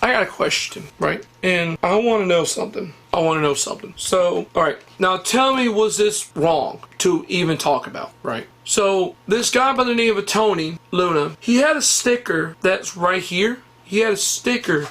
I got a question, right? And I want to know something. So, alright, now tell me, was this wrong to even talk about, right? So, this guy by the name of Tony Luna, he had a sticker that's right here. He had a sticker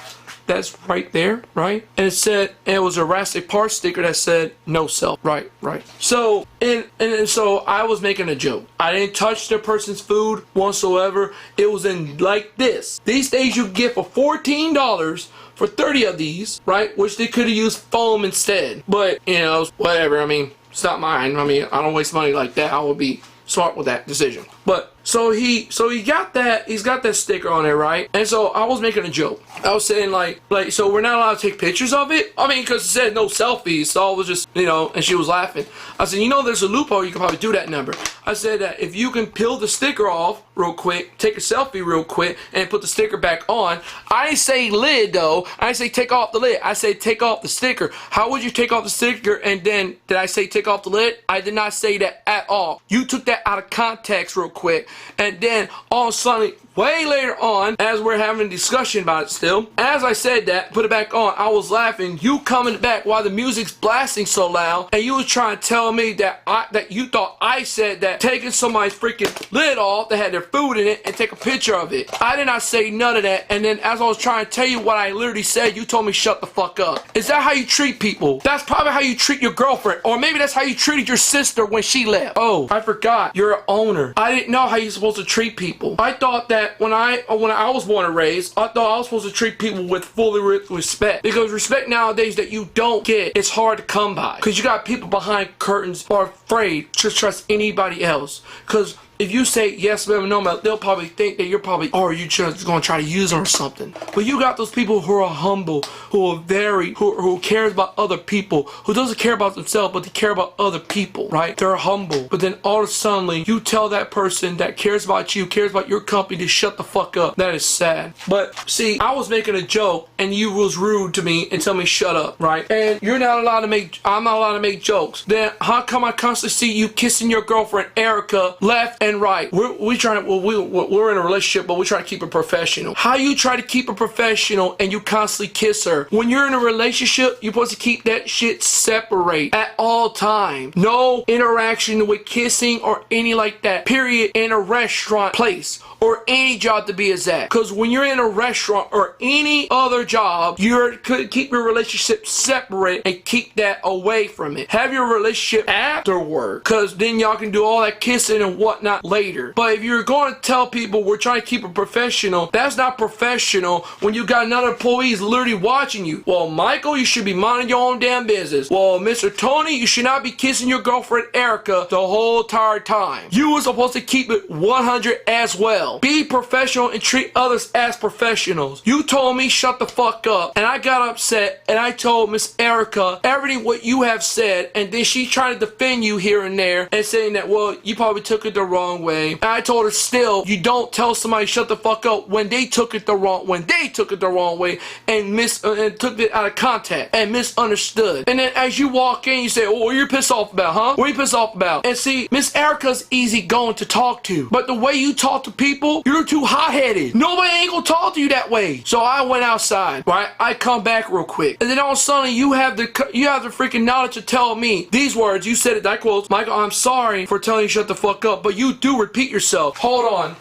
that's right there, right? And it said, and it was a Jurassic Park sticker that said, no self, right. So, and so I was making a joke. I didn't touch the person's food whatsoever. It was in like this. These days you get for $14 for 30 of these, right? Which they could have used foam instead. But, you know, whatever. I mean, it's not mine. I mean, I don't waste money like that. I would be smart with that decision. But so he got that, he's got that sticker on there, right? And so I was making a joke. I was saying like so we're not allowed to take pictures of it? I mean, because it said no selfies, so I was just, you know, and she was laughing. I said, you know, there's a loophole, you can probably do that number. I said that if you can peel the sticker off real quick, take a selfie real quick, and put the sticker back on. I didn't say lid though. I didn't say take off the lid. I said take off the sticker. How would you take off the sticker and then did I say take off the lid? I did not say that at all. You took that out of context real quick. And then all of a sudden, way later on, as we're having a discussion about it still, as I said that, put it back on, I was laughing. You coming back while the music's blasting so loud, and you was trying to tell me that that you thought I said that taking somebody's freaking lid off that had their food in it and take a picture of it. I did not say none of that. And then as I was trying to tell you what I literally said, you told me shut the fuck up. Is that how you treat people? That's probably how you treat your girlfriend, or maybe that's how you treated your sister when she left. Oh, I forgot. You're an owner. I didn't know how you're supposed to treat people. I thought that when I was born and raised, I thought I was supposed to treat people with fully respect, because respect nowadays that you don't get, it's hard to come by, because you got people behind curtains are afraid to trust anybody else, because if you say yes ma'am, no ma'am, they'll probably think that you're probably, or you just gonna try to use them or something. But you got those people who are humble, who are who cares about other people, who doesn't care about themselves, but they care about other people, right? They're humble. But then all of a sudden, you tell that person that cares about you, cares about your company, to shut the fuck up. That is sad. But see, I was making a joke, and you was rude to me and tell me shut up, right? And you're not allowed to make, I'm not allowed to make jokes. Then how come I constantly see you kissing your girlfriend Erica left and right? We're in a relationship, but we're trying to keep it professional. How you try to keep it professional and you constantly kiss her? When you're in a relationship, you're supposed to keep that shit separate at all times. No interaction with kissing or any like that, period, in a restaurant place or any job to be exact. Because when you're in a restaurant or any other job, you could keep your relationship separate and keep that away from it. Have your relationship after work, because then y'all can do all that kissing and whatnot later. But if you're going to tell people we're trying to keep it professional, that's not professional when you got another employees literally watching you. Well, Michael, you should be minding your own damn business. Well, Mr. Tony, you should not be kissing your girlfriend Erica the whole entire time. You were supposed to keep it 100 as well. Be professional and treat others as professionals. You told me shut the fuck up, and I got upset, and I told Miss Erica everything what you have said, and then she tried to defend you here and there and saying that, well, you probably took it the wrong way. And I told her still, you don't tell somebody shut the fuck up when they took it the wrong way and took it out of context and misunderstood. And then as you walk in, you say, oh, what are you pissed off about, huh? What are you pissed off about? And see, Miss Erica's easy going to talk to, but the way you talk to people, you're too hot-headed. Nobody ain't gonna talk to you that way. So I went outside, right? I come back real quick, and then all of a sudden you have the freaking knowledge to tell me these words. You said it, I quote, Michael, I'm sorry for telling you shut the fuck up, but you do repeat yourself. Hold on.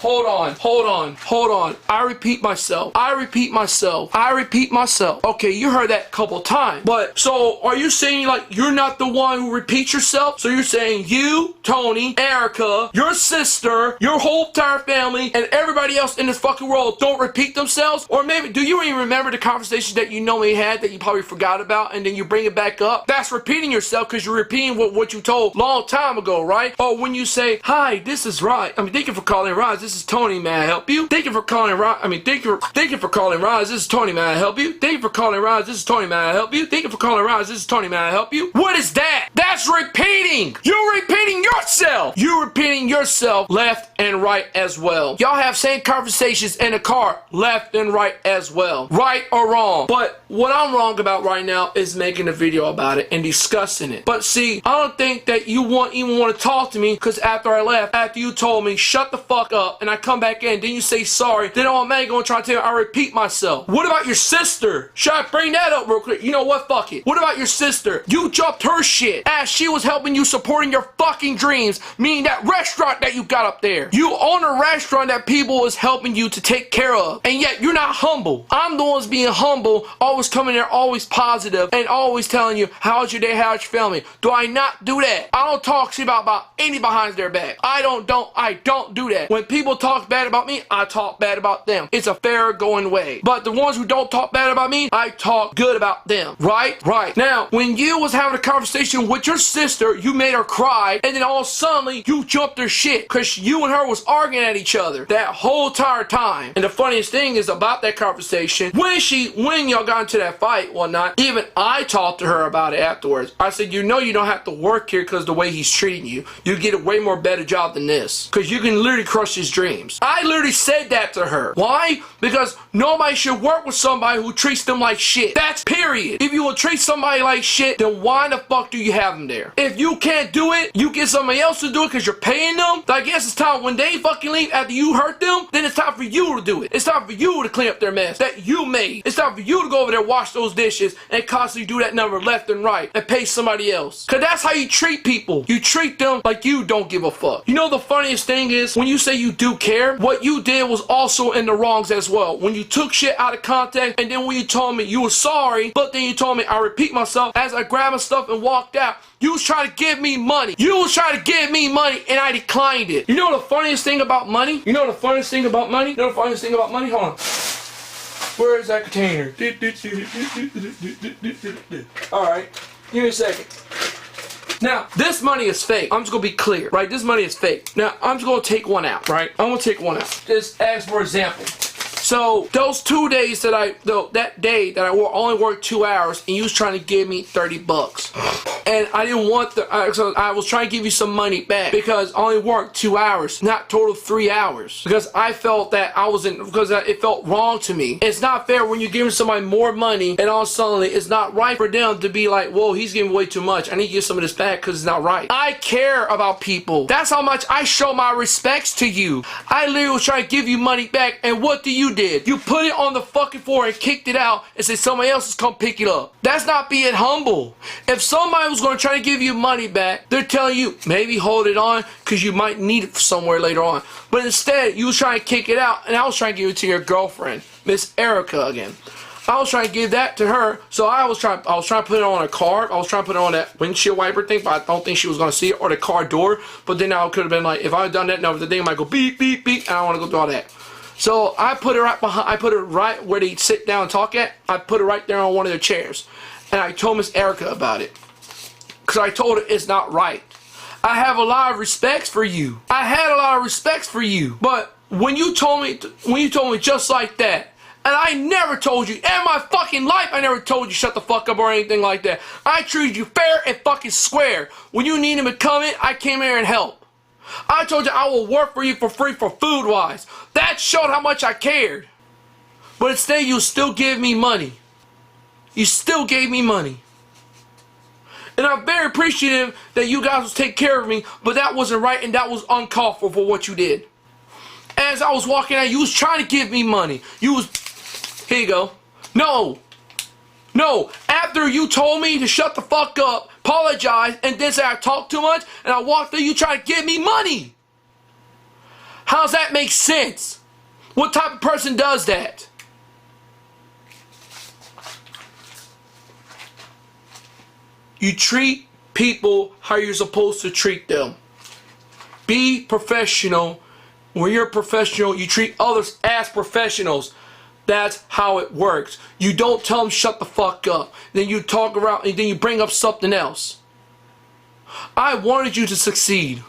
I repeat myself. Okay, you heard that a couple times. But so are you saying like you're not the one who repeats yourself? So you're saying you, Tony, Erica, your sister, your whole entire family, and everybody else in this fucking world don't repeat themselves? Or maybe do you even remember the conversations that you normally had that you probably forgot about, and then you bring it back up? That's repeating yourself, because you're repeating what you told long time ago, right? Or when you say, hi, this is Rod. Thank you for calling Rod. This is Tony. May I help you? Thank you for calling Rod. Thank you for calling Rod. This is Tony. May I help you? Thank you for calling Rod. This is Tony. May I help you? Thank you for calling Rod. This is Tony. May I help you? What is that? That's That's repeating. You're repeating yourself. You're repeating yourself left and right as well. Y'all have same conversations in the car, left and right as well. Right or wrong. But what I'm wrong about right now is making a video about it and discussing it. But see, I don't think that you even want to talk to me, because after I left, after you told me shut the fuck up, and I come back in, then you say sorry, then I'm gonna try to tell you I repeat myself. What about your sister? Should I bring that up real quick? You know what? Fuck it. What about your sister? You jumped her shit as she was helping you, supporting your fucking dreams, meaning that restaurant that you got up there. You own a restaurant that people is helping you to take care of, and yet you're not humble. I'm the ones being humble, always coming there, always positive, and always telling you how's your day, how's your family. Do I not do that? I don't talk shit about any behind their back. I don't do that. When people talk bad about me, I talk bad about them. It's a fair going way. But the ones who don't talk bad about me, I talk good about them. Right? Right. Now, when you was having a conversation with your sister, you made her cry, and then all suddenly you jumped her shit because you and her was arguing at each other that whole entire time. And the funniest thing is about that conversation, when y'all got into that fight, whatnot, even I talked to her about it afterwards. I said, you know you don't have to work here because the way he's treating you. You get a way more better job than this. Because you can literally crush his dreams. I literally said that to her. Why? Because nobody should work with somebody who treats them like shit. That's period. If you will treat somebody like shit, then why the fuck do you have them there? If you can't do it, you get somebody else to do it because you're paying them. I guess it's time when they fucking leave after you hurt them, then it's time for you to do it. It's time for you to clean up their mess that you made. It's time for you to go over there, wash those dishes, and constantly do that number left and right and pay somebody else. Because that's how you treat people. You treat them like you don't give a fuck. You know the funniest thing is, when you say you do care, what you did was also in the wrongs as well. When you took shit out of context, and then when you told me you were sorry, but then you told me, I repeat myself, as I grabbed my stuff and walked out, you was trying to give me money. You was trying to give me money, and I declined it. You know the funniest thing about money? You know the funniest thing about money? You know the funniest thing about money? Hold on. Where is that container? Alright, give me a second. Now, this money is fake. I'm just gonna be clear, right? This money is fake. Now, I'm just gonna take one out, right? I'm gonna take one out. Just as for example. So, those 2 days that day that I only worked 2 hours, and you was trying to give me 30 bucks. And I didn't want so I was trying to give you some money back because I only worked 2 hours, not total 3 hours. Because I felt that because it felt wrong to me. It's not fair when you're giving somebody more money, and all of a sudden it's not right for them to be like, whoa, he's giving way too much. I need to give some of this back because it's not right. I care about people. That's how much I show my respects to you. I literally was trying to give you money back, and what did? You put it on the fucking floor and kicked it out and said somebody else is come pick it up. That's not being humble. If somebody was going to try to give you money back, they're telling you, maybe hold it on because you might need it somewhere later on. But instead, you was trying to kick it out, and I was trying to give it to your girlfriend, Miss Erica again. I was trying to give that to her, so I was trying to put it on a card. I was trying to put it on that windshield wiper thing, but I don't think she was going to see it, or the car door. But then I could have been like, if I had done that, now the thing might go beep, beep, beep, and I don't want to go through all that. So I put it right behind, I put it right where they sit down and talk at. I put it right there on one of their chairs. And I told Miss Erica about it. Because I told her it's not right. I have a lot of respects for you. I had a lot of respects for you. But when you told me just like that, and I never told you, in my fucking life, I never told you shut the fuck up or anything like that. I treated you fair and fucking square. When you needed me to come in, I came here and helped. I told you I will work for you for free for food wise. That showed how much I cared. But instead you still give me money. You still gave me money. And I'm very appreciative that you guys would take care of me, but that wasn't right, and that was uncalled for what you did. As I was walking out, you was trying to give me money. Here you go. No, after you told me to shut the fuck up, apologize, and then say I talk too much, and I walked through, you try to give me money. How does that make sense? What type of person does that? You treat people how you're supposed to treat them. Be professional. When you're a professional, you treat others as professionals. That's how it works. You don't tell them shut the fuck up. Then you talk around and then you bring up something else. I wanted you to succeed.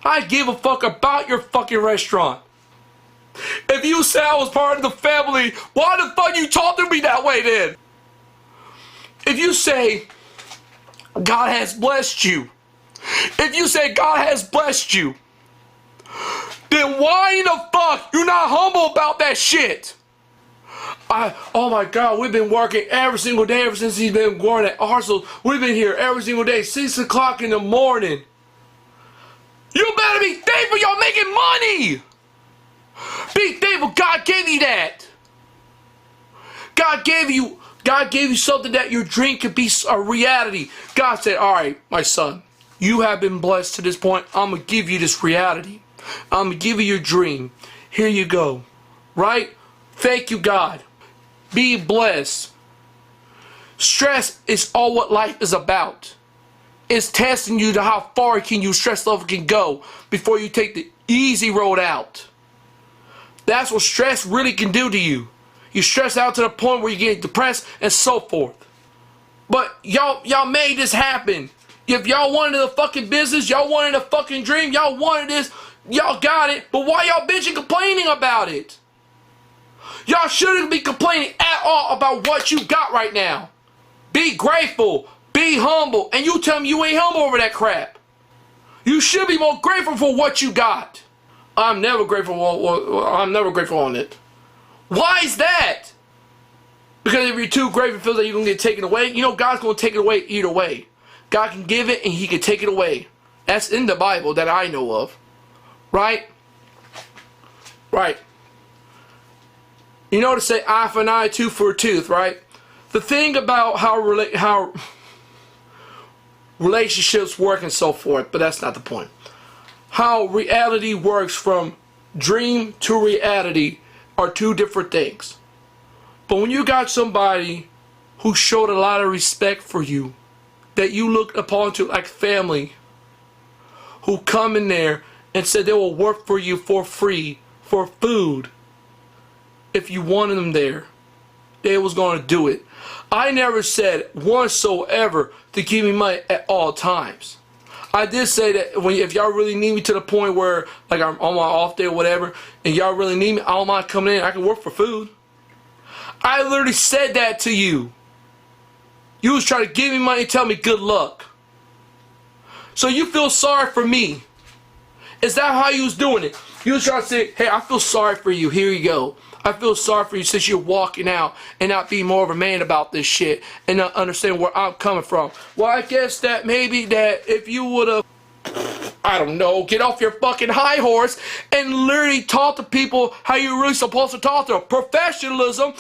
I give a fuck about your fucking restaurant. If you say I was part of the family, why the fuck you talk to me that way then? If you say God has blessed you. If you say God has blessed you, then why in the fuck you not humble about that shit? Oh my God, we've been working every single day ever since he's been going at Arsenal. We've been here every single day, 6 o'clock in the morning. You better be thankful y'all making money. Be thankful God gave you that. God gave you something that your dream could be a reality. God said, all right, my son, you have been blessed to this point. I'm going to give you this reality. I'm going to give you your dream. Here you go. Right? Thank you, God. Be blessed. Stress is all what life is about. It's testing you to how far can your stress level can go before you take the easy road out. That's what stress really can do to you. You stress out to the point where you get depressed and so forth. But y'all made this happen. If y'all wanted a fucking business, y'all wanted a fucking dream, y'all wanted this, y'all got it. But why y'all bitching complaining about it? Y'all shouldn't be complaining at all about what you got right now. Be grateful. Be humble. And you tell me you ain't humble over that crap. You should be more grateful for what you got. I'm never grateful on it. Why is that? Because if you're too grateful, feel that you're going to get taken away. You know God's going to take it away either way. God can give it and he can take it away. That's in the Bible that I know of. Right? Right. You know to say eye for an eye, tooth for a tooth, right? The thing about how relationships work and so forth, but that's not the point. How reality works from dream to reality are two different things. But when you got somebody who showed a lot of respect for you, that you looked upon to like family, who come in there and said they will work for you for free, for food, if you wanted them there, they was going to do it. I never said whatsoever to give me money at all times. I did say that if y'all really need me to the point where like I'm on my off day or whatever, and y'all really need me, I don't mind coming in. I can work for food. I literally said that to you. You was trying to give me money and tell me good luck. So you feel sorry for me. Is that how you was doing it? You was trying to say, hey, I feel sorry for you. Here you go. I feel sorry for you since you're walking out and not being more of a man about this shit and not understand where I'm coming from. Well, I guess that maybe that if you would have, I don't know, get off your fucking high horse and literally talk to people how you're really supposed to talk to them. Professionalism.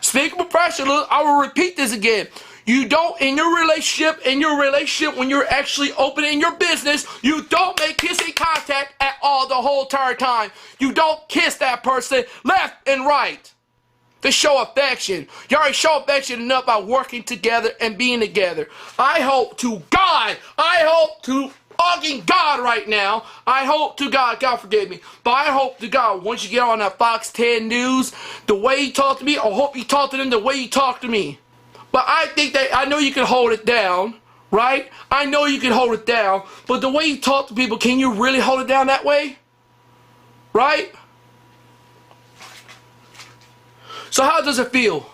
Speaking of professionalism, I will repeat this again. You don't, in your relationship, when you're actually opening your business, you don't make kissing contact at all the whole entire time. You don't kiss that person left and right to show affection. You already show affection enough by working together and being together. I hope to fucking God right now, I hope to God, God forgive me, but I hope to God once you get on that Fox 10 News, the way you talk to me, I hope you talk to them the way you talk to me. But I think that, I know you can hold it down, right? I know you can hold it down, but the way you talk to people, can you really hold it down that way? Right? So how does it feel?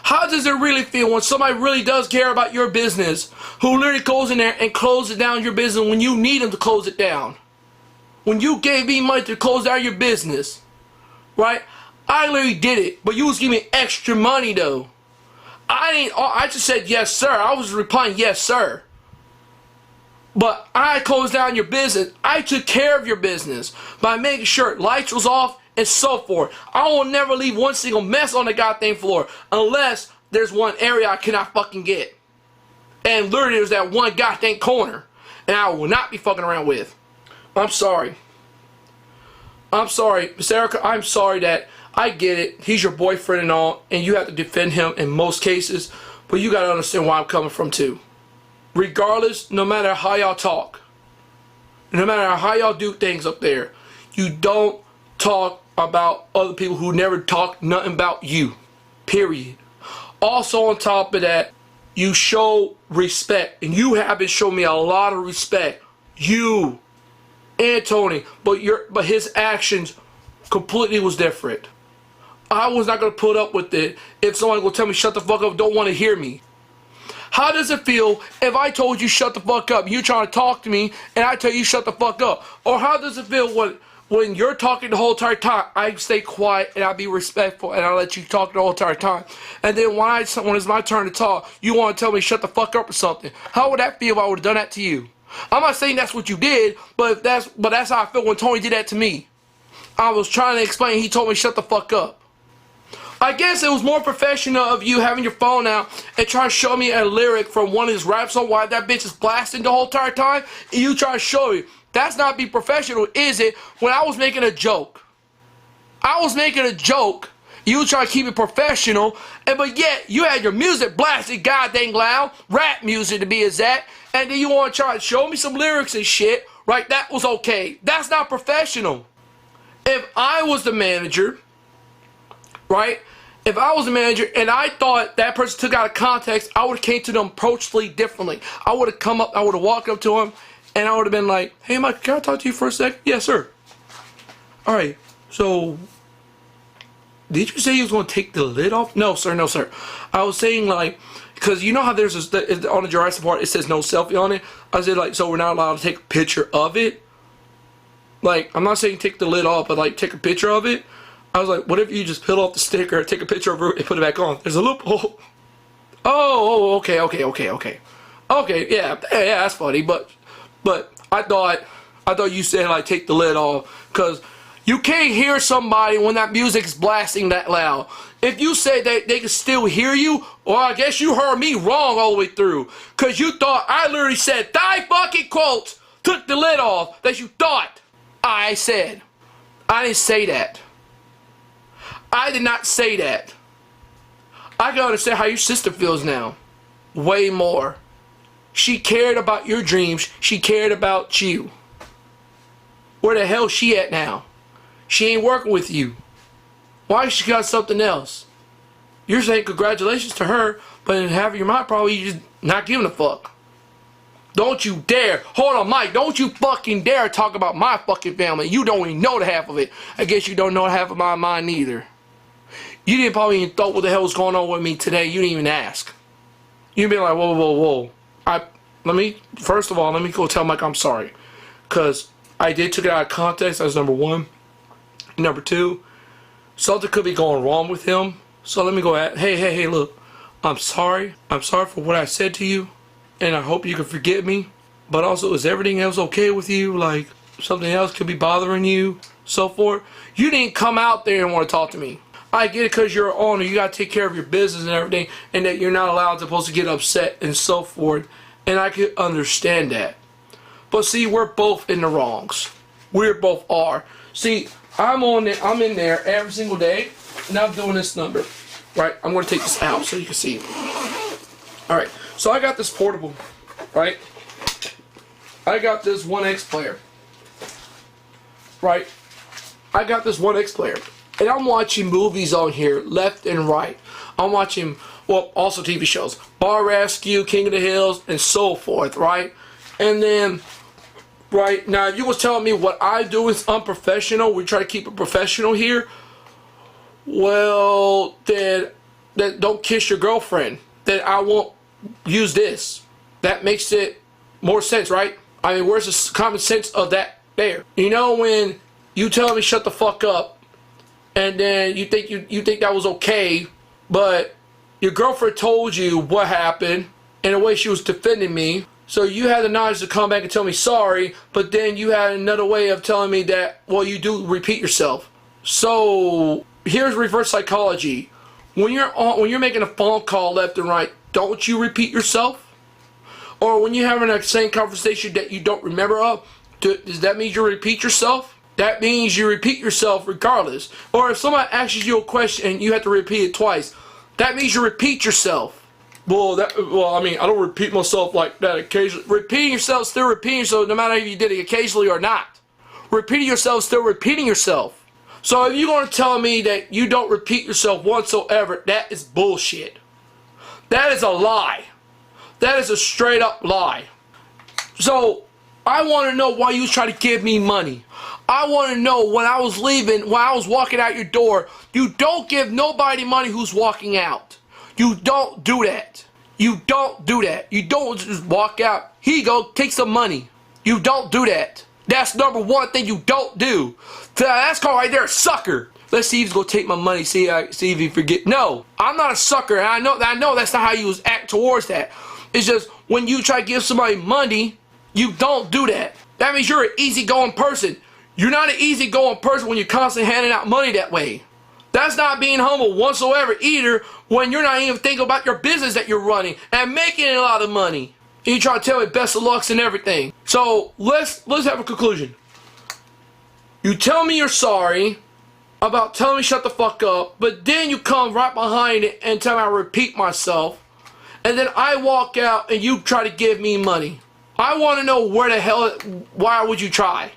How does it really feel when somebody really does care about your business, who literally goes in there and closes down your business when you need them to close it down? When you gave me money to close down your business, right? I literally did it, but you was giving me extra money though. I just said yes sir. I was replying yes sir. But I closed down your business. I took care of your business by making sure lights was off and so forth. I will never leave one single mess on the goddamn floor unless there's one area I cannot fucking get. And literally there's that one goddamn corner and I will not be fucking around with. I'm sorry. I'm sorry, Miss Erica, I'm sorry that I get it. He's your boyfriend and all, and you have to defend him in most cases, but you gotta understand where I'm coming from too. Regardless, no matter how y'all talk, no matter how y'all do things up there, you don't talk about other people who never talk nothing about you. Period. Also on top of that, you show respect, and you have been showing me a lot of respect. You and Tony, but his actions completely was different. I was not gonna put up with it if someone will tell me shut the fuck up, don't want to hear me. How does it feel if I told you shut the fuck up, you trying to talk to me, and I tell you shut the fuck up? Or how does it feel when you're talking the whole entire time, I stay quiet and I be respectful and I let you talk the whole entire time, and then when it's my turn to talk, you want to tell me shut the fuck up or something? How would that feel if I would have done that to you? I'm not saying that's what you did, but that's how I feel when Tony did that to me. I was trying to explain, he told me shut the fuck up. I guess it was more professional of you having your phone out and trying to show me a lyric from one of his rap songs while that bitch is blasting the whole entire time, and you try to show me. That's not be professional, is it? When I was making a joke. I was making a joke. You try to keep it professional, but yet you had your music blasted goddamn loud, rap music to be exact, and then you want to try to show me some lyrics and shit, right? That was okay. That's not professional. If I was the manager, right? If I was a manager and I thought that person took out of context, I would have came to them approachfully differently. I would have come up, I would have walked up to him, and I would have been like, hey, Mike, can I talk to you for a sec? Yes, sir. All right, so did you say you was going to take the lid off? No, sir, no, sir. I was saying, like, because you know how there's this, on the jurassic part, it says no selfie on it. I said, like, so we're not allowed to take a picture of it? Like, I'm not saying take the lid off, but, like, take a picture of it. I was like, what if you just peel off the sticker, take a picture of it, and put it back on? There's a loophole. Oh, okay. Okay, yeah, that's funny, but I thought you said, like, take the lid off, because you can't hear somebody when that music's blasting that loud. If you say that they can still hear you, well, I guess you heard me wrong all the way through, because you thought I literally said, "Thy fucking quotes took the lid off," that you thought I said. I didn't say that. I did not say that. I can understand how your sister feels now. Way more. She cared about your dreams. She cared about you. Where the hell is she at now? She ain't working with you. Why she got something else? You're saying congratulations to her, but in half of your mind probably you just not giving a fuck. Don't you dare. Hold on, Mike. Don't you fucking dare talk about my fucking family. You don't even know the half of it. I guess you don't know half of my mind either. You didn't probably even thought what the hell was going on with me today. You didn't even ask. You'd be like, whoa. First of all, let me go tell Mike I'm sorry. Because I did take it out of context. That's number one. Number two, something could be going wrong with him. So let me go at, hey, look. I'm sorry. I'm sorry for what I said to you. And I hope you can forgive me. But also, is everything else okay with you? Like, something else could be bothering you, so forth. You didn't come out there and want to talk to me. I get it because you're an owner. You got to take care of your business and everything. And that you're not allowed to get upset and so forth. And I could understand that. But see, we're both in the wrongs. We both are. See, I'm in there every single day. And I'm doing this number. Right? I'm going to take this out so you can see. Alright. So I got this portable. Right? I got this 1X player. Right? I got this 1X player. And I'm watching movies on here left and right. I'm watching, well, also TV shows. Bar Rescue, King of the Hills, and so forth, right? And then, right, now if you was telling me what I do is unprofessional, we try to keep it professional here, well, then don't kiss your girlfriend. Then I won't use this. That makes it more sense, right? I mean, where's the common sense of that there? You know when you tell me shut the fuck up, and then you think that was okay, but your girlfriend told you what happened in a way she was defending me, so you had the knowledge to come back and tell me sorry, but then you had another way of telling me that, well, you do repeat yourself. So here's reverse psychology. When you're making a phone call left and right, don't you repeat yourself? Or when you're having a same conversation that you don't remember of, does that mean you repeat yourself? That means you repeat yourself regardless. Or if somebody asks you a question and you have to repeat it twice, that means you repeat yourself. Well, I mean, I don't repeat myself like that occasionally. Repeating yourself, still repeating yourself, no matter if you did it occasionally or not. Repeating yourself, still repeating yourself. So if you're going to tell me that you don't repeat yourself whatsoever, that is bullshit. That is a lie. That is a straight up lie. So I want to know why you was trying to give me money. I want to know when I was leaving, when I was walking out your door, you don't give nobody money who's walking out. You don't do that. You don't do that. You don't just walk out. Here you go, take some money. You don't do that. That's number one thing you don't do. That's called right there, sucker. Let's see if he's gonna take my money. See if he forget. No, I'm not a sucker. And I know that's not how you act towards that. It's just when you try to give somebody money, you don't do that. That means you're an easygoing person. You're not an easygoing person when you're constantly handing out money that way. That's not being humble whatsoever either, when you're not even thinking about your business that you're running and making a lot of money. And you try to tell me best of lucks and everything. So let's have a conclusion. You tell me you're sorry about telling me shut the fuck up, but then you come right behind it and tell me I repeat myself, and then I walk out and you try to give me money. I want to know where the hell, why would you try?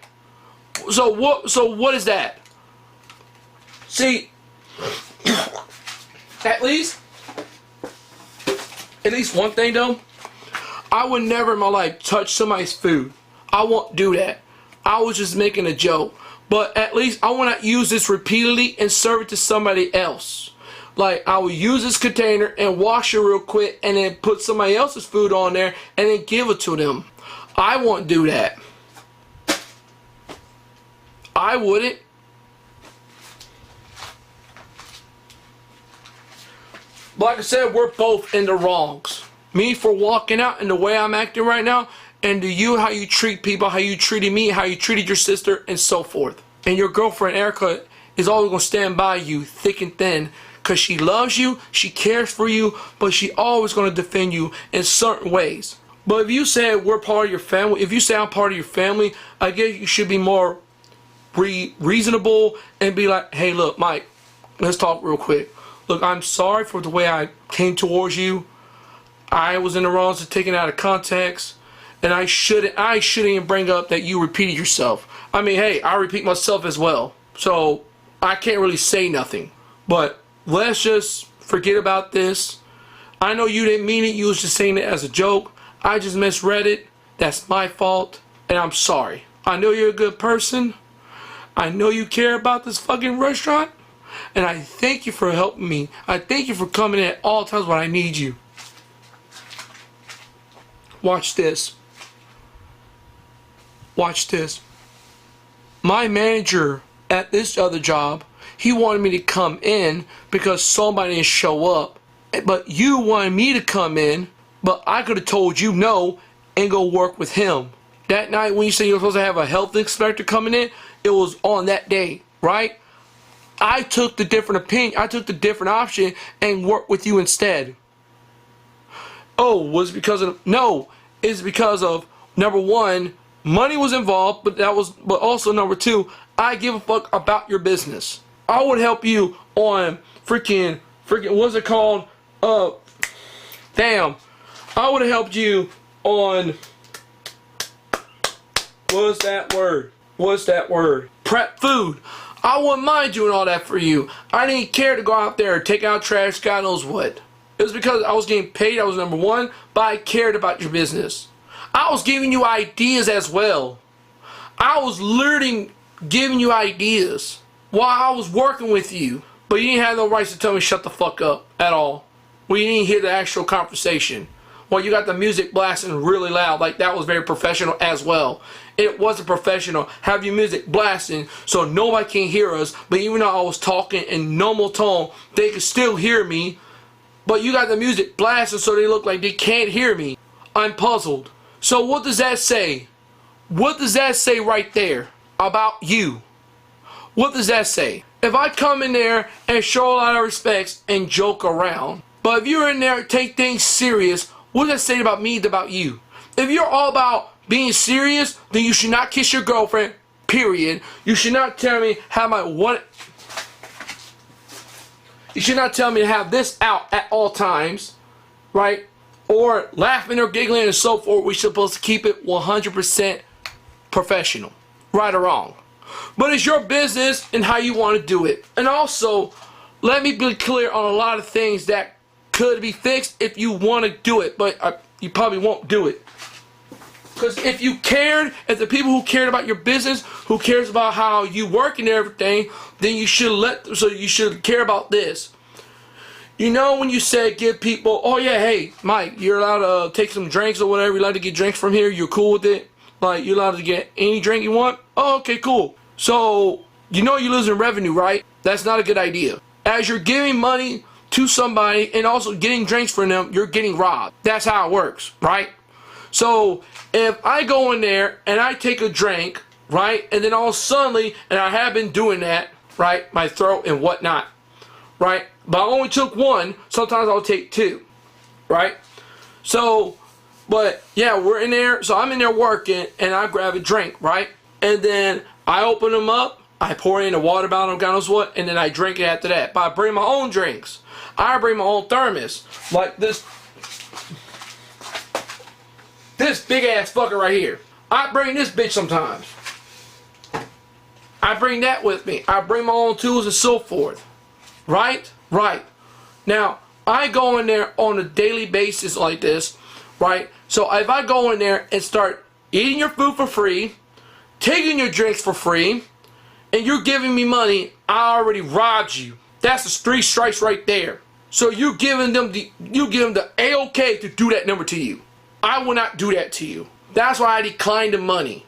So what is that? See, at least one thing though, I would never in my life touch somebody's food. I won't do that. I was just making a joke. But at least I want to use this repeatedly and serve it to somebody else. Like, I will use this container and wash it real quick and then put somebody else's food on there and then give it to them. I won't do that. I wouldn't. Like I said, we're both in the wrongs. Me for walking out and the way I'm acting right now, and to you, how you treat people, how you treated me, how you treated your sister, and so forth. And your girlfriend, Erica, is always going to stand by you thick and thin, because she loves you, she cares for you, but she always going to defend you in certain ways. But if you say we're part of your family, if you say I'm part of your family, I guess you should be more reasonable and be like, hey, look, Mike, let's talk real quick. Look, I'm sorry for the way I came towards you. I was in the wrongs of taking it out of context. And I shouldn't even bring up that you repeated yourself. I mean, hey, I repeat myself as well. So I can't really say nothing. But let's just forget about this. I know you didn't mean it. You was just saying it as a joke. I just misread it. That's my fault. And I'm sorry. I know you're a good person. I know you care about this fucking restaurant. And I thank you for helping me. I thank you for coming in at all times when I need you. Watch this. Watch this. My manager at this other job, he wanted me to come in because somebody didn't show up. But you wanted me to come in, but I could have told you no and go work with him. That night when you said you were supposed to have a health inspector coming in, it was on that day, right? I took the different opinion, I took the different option and worked with you instead. Oh, was it because of, no, it's because of, number one, money was involved, but also number two, I give a fuck about your business. I would help you on freaking, what's it called? Damn. I would have helped you on, what's that word? Prep food. I wouldn't mind doing all that for you. I didn't care to go out there and take out trash, God knows what. It was because I was getting paid, I was number one, but I cared about your business. I was giving you ideas as well. I was literally giving you ideas while I was working with you. But you didn't have no rights to tell me shut the fuck up at all. Well, you didn't hear the actual conversation. Well, you got the music blasting really loud, like that was very professional as well. It wasn't professional. Have your music blasting so nobody can hear us, but even though I was talking in normal tone, they could still hear me. But you got the music blasting so they look like they can't hear me. I'm puzzled. So what does that say? What does that say right there about you? What does that say? If I come in there and show a lot of respect and joke around, but if you're in there and take things serious, what does that say about me, about you? If you're all about being serious, then you should not kiss your girlfriend, period. You should not tell me how my one. You should not tell me to have this out at all times, right? Or laughing or giggling and so forth. We're supposed to keep it 100% professional, right or wrong. But it's your business and how you want to do it. And also, let me be clear on a lot of things that could be fixed if you want to do it, but you probably won't do it. Because if you cared, if the people who cared about your business, who cares about how you work and everything, then you should you should care about this. You know when you said give people, oh yeah, hey, Mike, you're allowed to take some drinks or whatever, you're allowed to get drinks from here, you're cool with it? Like, you're allowed to get any drink you want? Oh, okay, cool. So, you know you're losing revenue, right? That's not a good idea. As you're giving money to somebody and also getting drinks from them, you're getting robbed. That's how it works, right? So, if I go in there and I take a drink, right, and then all suddenly, and I have been doing that, right, my throat and whatnot, right, but I only took one, sometimes I'll take two, right? So, but yeah, we're in there, so I'm in there working, and I grab a drink, right? And then I open them up, I pour it in a water bottle, God knows what, and then I drink it after that. But I bring my own drinks. I bring my own thermos, like this big ass fucker right here. I bring this bitch sometimes. I bring that with me. I bring my own tools and so forth. Right? Right. Now, I go in there on a daily basis like this, right? So if I go in there and start eating your food for free, taking your drinks for free, and you're giving me money, I already robbed you. That's the 3 strikes right there. So you giving them the A.K.A. to do that number to you. I will not do that to you. That's why I declined the money.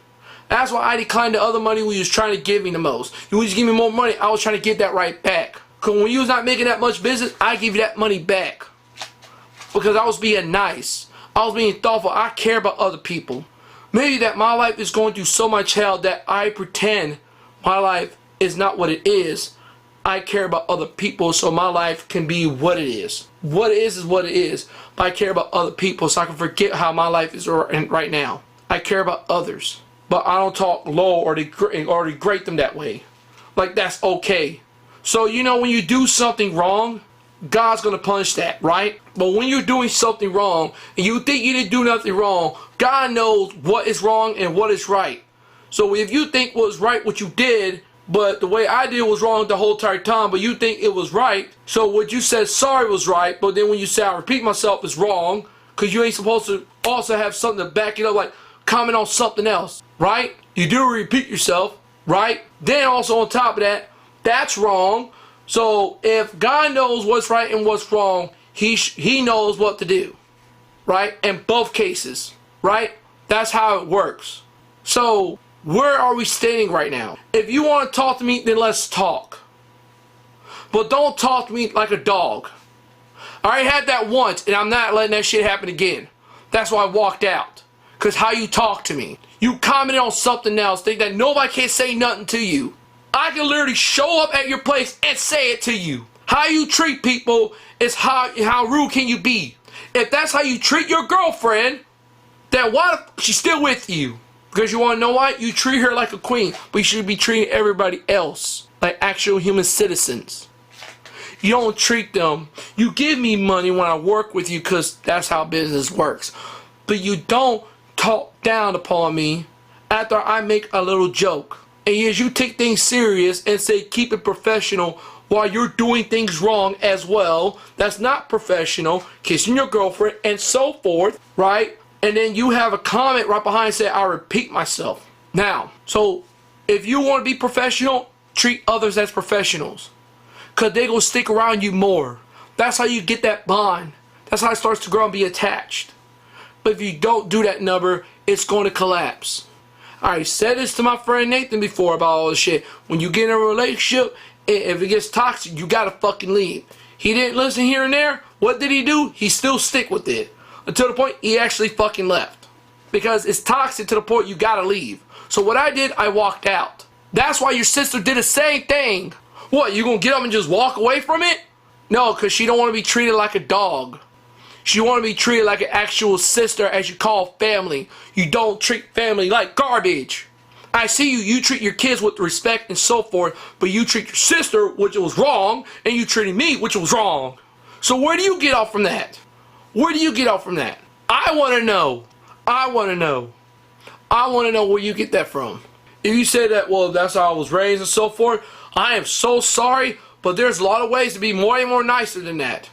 That's why I declined the other money when you was trying to give me the most. You was giving me more money, I was trying to get that right back. Because when you was not making that much business, I give you that money back. Because I was being nice. I was being thoughtful. I care about other people. Maybe that my life is going through so much hell that I pretend my life is not what it is. I care about other people so my life can be what it is. What it is what it is. But I care about other people so I can forget how my life is right now. I care about others. But I don't talk low or degrade them that way. Like that's okay. So you know when you do something wrong, God's gonna punish that, right? But when you're doing something wrong and you think you didn't do nothing wrong, God knows what is wrong and what is right. So if you think was right what you did, but the way I did was wrong the whole entire time, but you think it was right, so what you said sorry was right, but then when you say I repeat myself is wrong, because you ain't supposed to also have something to back it up, like comment on something else, right? You do repeat yourself, right? Then also on top of that, that's wrong. So if God knows what's right and what's wrong, he knows what to do, right? In both cases, right? That's how it works. So where are we standing right now? If you want to talk to me, then let's talk. But don't talk to me like a dog. I already had that once, and I'm not letting that shit happen again. That's why I walked out. Because how you talk to me. You commented on something else, think that nobody can say nothing to you. I can literally show up at your place and say it to you. How you treat people is how rude can you be. If that's how you treat your girlfriend, then why she's still with you? Because you want to know why? You treat her like a queen, but you should be treating everybody else like actual human citizens. You don't treat them. You give me money when I work with you because that's how business works. But you don't talk down upon me after I make a little joke. And as you take things serious and say keep it professional while you're doing things wrong as well, that's not professional, kissing your girlfriend and so forth, right? And then you have a comment right behind saying I repeat myself. Now, so if you want to be professional, treat others as professionals. Because they're going to stick around you more. That's how you get that bond. That's how it starts to grow and be attached. But if you don't do that number, it's going to collapse. I said this to my friend Nathan before about all this shit. When you get in a relationship, if it gets toxic, you gotta fucking leave. He didn't listen here and there. What did he do? He still stick with it. Until the point he actually fucking left. Because it's toxic to the point you gotta leave. So what I did, I walked out. That's why your sister did the same thing. What, you gonna get up and just walk away from it? No, because she don't want to be treated like a dog. She want to be treated like an actual sister as you call family. You don't treat family like garbage. I see you treat your kids with respect and so forth, but you treat your sister, which was wrong, and you treated me, which was wrong. So where do you get off from that? Where do you get off from that? I want to know. I want to know. I want to know where you get that from. If you say that, well, that's how I was raised and so forth, I am so sorry, but there's a lot of ways to be more and more nicer than that.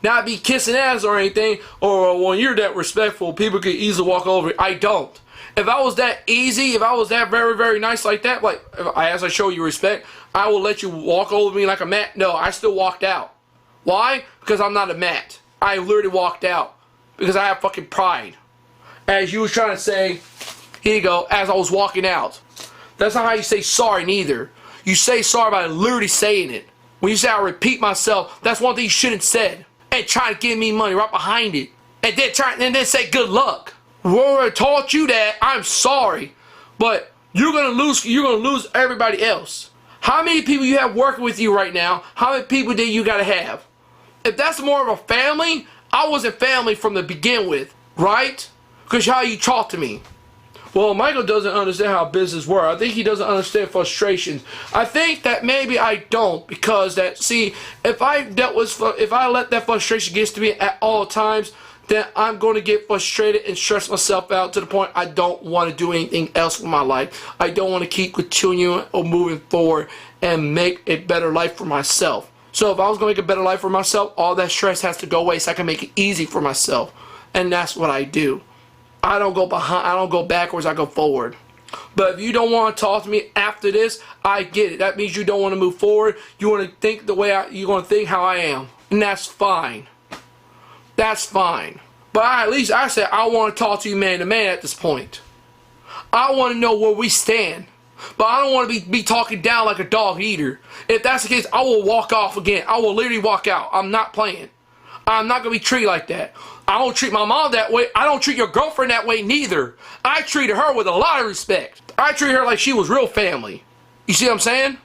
Not be kissing ass or anything, or when you're that respectful, people can easily walk over. I don't. If I was that easy, if I was that very, very nice like that, like as I show you respect, I will let you walk over me like a man. No, I still walked out. Why? Because I'm not a Matt. I literally walked out because I have fucking pride. As you was trying to say, here you go, as I was walking out. That's not how you say sorry neither. You say sorry by literally saying it. When you say I repeat myself, that's one thing you shouldn't have said. And try to give me money right behind it. And then say good luck. Whoever I taught you that, I'm sorry. But you're gonna lose everybody else. How many people you have working with you right now? How many people do you gotta have? If that's more of a family, I wasn't family from the begin with, right? Because how you talk to me. Well, Michael doesn't understand how business works. I think he doesn't understand frustrations. I think that maybe I don't, because if I let that frustration get to me at all times, then I'm going to get frustrated and stress myself out to the point I don't want to do anything else with my life. I don't want to keep continuing or moving forward and make a better life for myself. So if I was going to make a better life for myself, all that stress has to go away so I can make it easy for myself. And that's what I do. I don't go behind, I don't go backwards, I go forward. But if you don't want to talk to me after this, I get it. That means you don't want to move forward. You want to think you're going to think how I am. And that's fine. That's fine. But at least I said I want to talk to you man to man at this point. I want to know where we stand. But I don't want to be talking down like a dog either. If that's the case, I will walk off again. I will literally walk out. I'm not playing. I'm not going to be treated like that. I don't treat my mom that way. I don't treat your girlfriend that way neither. I treated her with a lot of respect. I treated her like she was real family. You see what I'm saying?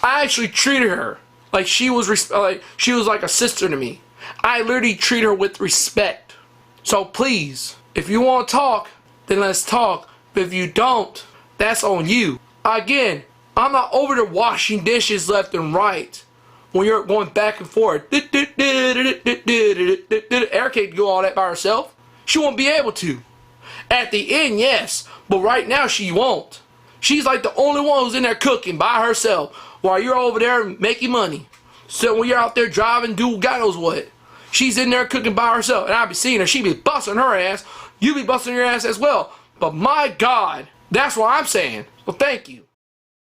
I actually treated her like she was like a sister to me. I literally treat her with respect. So please, if you want to talk, then let's talk. But if you don't, that's on you. Again, I'm not over there washing dishes left and right. When you're going back and forth, Erika can do all that by herself. She won't be able to. At the end, yes, but right now she won't. She's like the only one who's in there cooking by herself while you're over there making money. So when you're out there driving, do God knows what, she's in there cooking by herself, and I be seeing her. She be busting her ass. You be busting your ass as well. But my God, that's what I'm saying. Well, thank you.